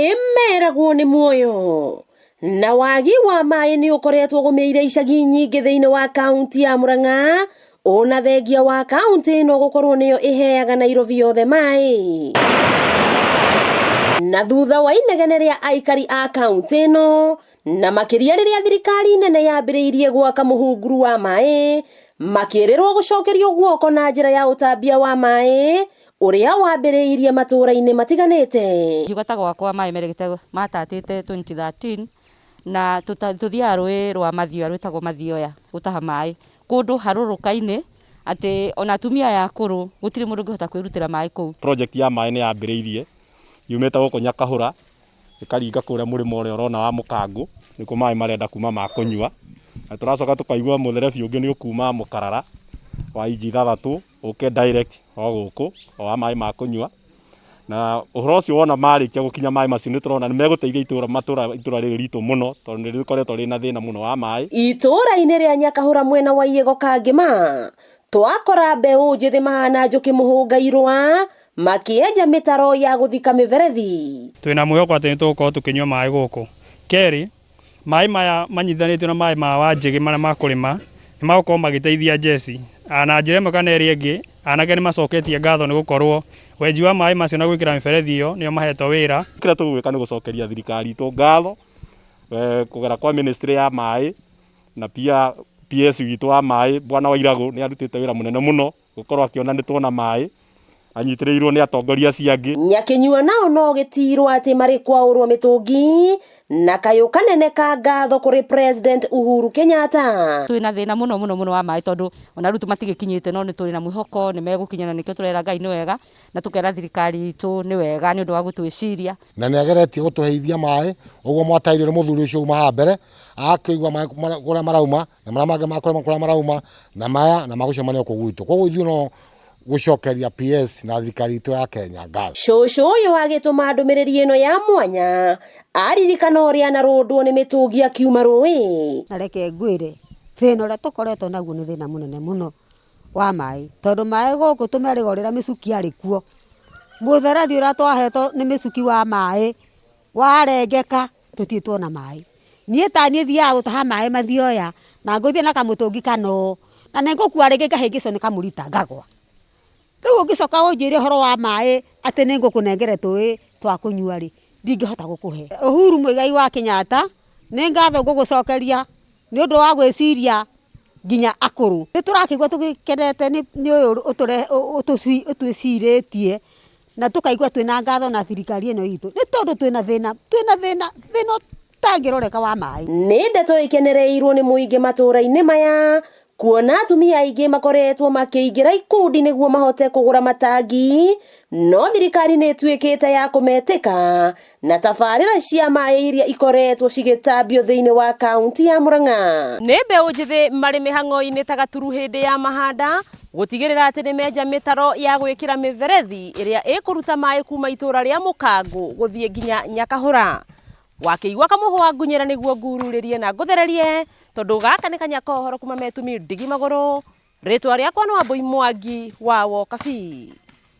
Nimeragwo ni muoyo na wagi wa mai ni ukoretwo gumeire icagi nyingi thiini wa kaunti ya Murang'a ona thengia wa kaunti no gukorwo niyo iheaga Nairobi yothe mai na thutha wa inegene ria aikari a kaunti no na makiria riria thirikari nene yambiriirie gwaka muhunguru wa mai makirirwo gucokerio guoko na njira ya utambia wa mai uria wambiriirie matura-ini matiganite. Yugata gwakwa mai meregete matatite 2013 na tuthiaga rui rwa mathioya rwitagwo mathioya gutaha mai kundu haruruka-ini ati ona atumia ya akuru gutiri mundu ngihota kwirutira mai kuu. Project ya mai ni yambiriirie yumete guko Nyakahura ikaringa kuria murimo uria urona wa Mukangu niko mai marenda kuma ma kunywa na turacoka tukaigua mutherebi ungi ni ukuma Mukarara wa inji 3 uke direct o guku o wa mai ma kunywa na uhoro ucio wona marikia gukinya mai macio ni turona ni meguteithia itura riri ritu muno tondu ni rikoretwo rina thina muno wa mai. Itura-ini ria Nyakahura mwena wa Igego Kangima twakora mbeu njithi mahana njuki muhunga irwa makieja mitaro ya guthika miverethi. Twina mwihoko ati ni tugukorwo tukinywa mai guku. Keri mai maya manyithanitio na mai ma Wanjigi maria makurima ni magukorwo magiteithia jesi na njira imwe kana iria ingi anake ni macoketie ngatho ni gukorwo wenji wa mai macio na gwikira miberethi iyo nio mahetwo wira. Kira tugwika ni gucokeria thirikari itu ngatho kugera kwa ministry ya mai na pia PS witu wa mai Bwana Wairagu ni arutite wira munene muno gukorwo akiona ni tuona mai anyitirirwo ni atongoria ciangi. Nyakinyua nao no gitirwo ati mari kwaurwo mitungi na kayo kanene ka ngatho kuri President Uhuru Kenyatta. Twina thina muno wa mai tondu ona rutu matigikinyite no ni turi na mwihoko ni megukinyana nikio turera Ngai ni wega na tukera thirikari itu ni wega ni undu wa gutwiciria na ni ageretie gutuheithia mai uguo mwataire muthuri ucio uma ha mbere akigwa mai kuria marauma na maramage makora marauma na maya na magucemania kugwitu koguo ithuĩ no gucokeria PS na thirikari itu ya Kenya ngatho. Shosho uyu agituma ndumiriri ino ya mwanya aririkana uria na rundwo ni mitungi akiuma rui. Na reke ngwire thina uria tukoretwo naguo ni thina munene muno wa mai tondu mai guku tumerigorira micuki ari kuo mutherethi uria twahetwo ni micuki wa mai warengeka tutitwo na mai nie tanie thiaga gutaha mai mathioya na nguthie na kamutungi kano na ningukua ringi kahingico ni kamurita ngagwa riu ungicoka unjire horo wa mai ati ningukunengere tui twa kunyua ri ndingihota gukuhe. Uhuru Muigai wa Kenyatta ni ngatho ngugucokeria ni undu wa gwiciria nginya akuru ni turakigwa tugikenete ni uyu utuciritie na tukaigwa twina ngatho na thirikari ino itu ni tondu twina thina tangiroreka wa mai. Ni ndeto ikenereirwo ni muingi matura-ini maya kuona atumia aingi makoretwo makiingira ikundi niguo mahote kugura matangi no thirikari ni tuikite ya kumetika na tabarira cia mai iria ikoretwo cigitambio thiini wa kaunti ya Murang'a. Ni mbeu njithi mari mihango-ini ta Gaturu hindi ya mahanda gutigirira ati ni menja mitaro ya gwikira miverethi iria ikuruta mai kuma itura ria Mukangu guthie nginya Nyakahura. Wakiigua kamuhwa ngunyira niguo ngururirie na nguthererie tondu gaka ni Kanyakohoro kuma Metumi Ndigi Maguru ritwa riakwa no Wambui Mwangi wa Wokabi.